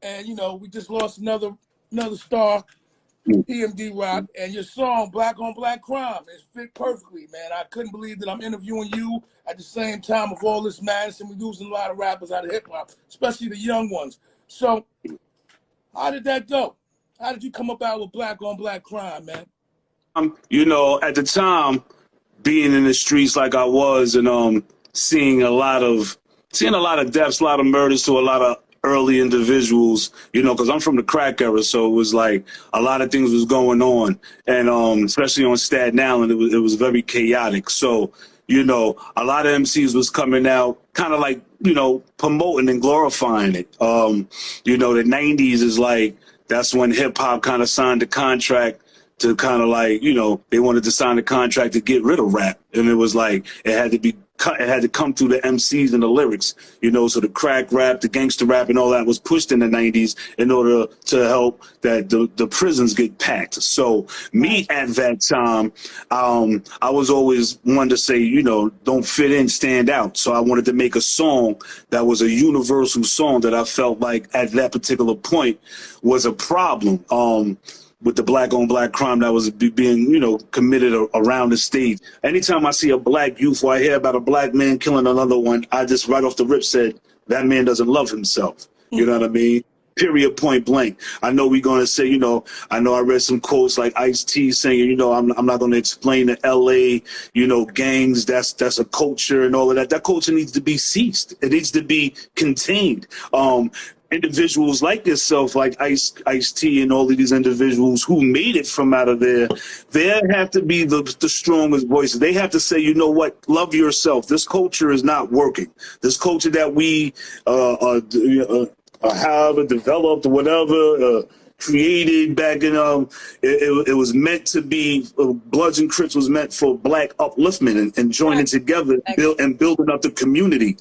and you know we just lost another star, PMD Rock, and your song "Black on Black Crime" is fit perfectly, man. I couldn't believe that I'm interviewing you at the same time of all this madness, and we're losing a lot of rappers out of hip hop, especially the young ones. So, how did that go? How did you come about with "Black on Black Crime," man? You know, at the time, being in the streets like I was, and seeing a lot of deaths, a lot of murders to a lot of early individuals, you know, because I'm from the crack era, so it was like a lot of things was going on, and especially on Staten Island, it was very chaotic. So, you know, a lot of MCs was coming out, kind of like, you know, promoting and glorifying it. You know, the '90s is like, that's when hip hop kind of signed the contract to kind of like, you know, they wanted to sign a contract to get rid of rap. And it was like, it had to be cut, it had to come through the MCs and the lyrics, you know, so the crack rap, the gangster rap and all that was pushed in the '90s in order to help that the prisons get packed. So me at that time, I was always one to say, you know, don't fit in, stand out. So I wanted to make a song that was a universal song that I felt like at that particular point was a problem. With the black on black crime that was being, you know, committed around the state. Anytime I see a black youth or I hear about a black man killing another one, I just right off the rip said, that man doesn't love himself. You know what I mean? Period, point blank. I know we're going to say, you know, I know I read some quotes like Ice-T saying, you know, I'm not going to explain the LA, you know, gangs, that's a culture and all of that. That culture needs to be ceased. It needs to be contained. Individuals like yourself, like Ice-T and all of these individuals who made it from out of there, they have to be the strongest voices. They have to say, you know what, love yourself. This culture is not working. This culture that we have developed, whatever, created back in, it was meant to be, Bloods and Crips was meant for black upliftment and joining together and building up the community.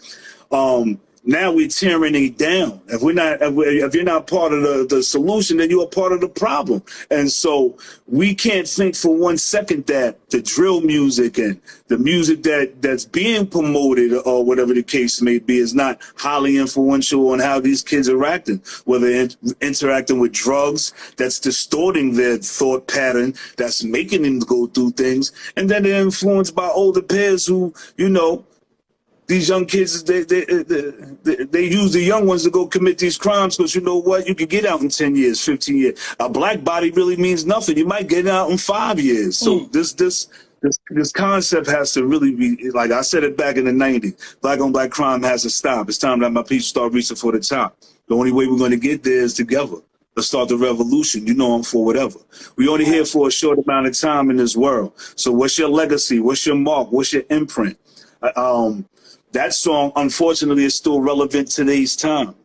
Now we're tearing it down. If you're not part of the solution, then you're a part of the problem. And so we can't think for 1 second that the drill music and the music that's being promoted or whatever the case may be is not highly influential on how these kids are acting, whether they're interacting with drugs, that's distorting their thought pattern, that's making them go through things, and then they're influenced by older peers who, you know, these young kids, they use the young ones to go commit these crimes because you know what? You can get out in 10 years, 15 years. A black body really means nothing. You might get out in 5 years. So this concept has to really be, like I said it back in the '90s, black on black crime has to stop. It's time that my people start reaching for the top. The only way we're going to get there is together. Let's start the revolution. You know I'm for whatever. We only here for a short amount of time in this world. So what's your legacy? What's your mark? What's your imprint? That song, unfortunately, is still relevant today's time.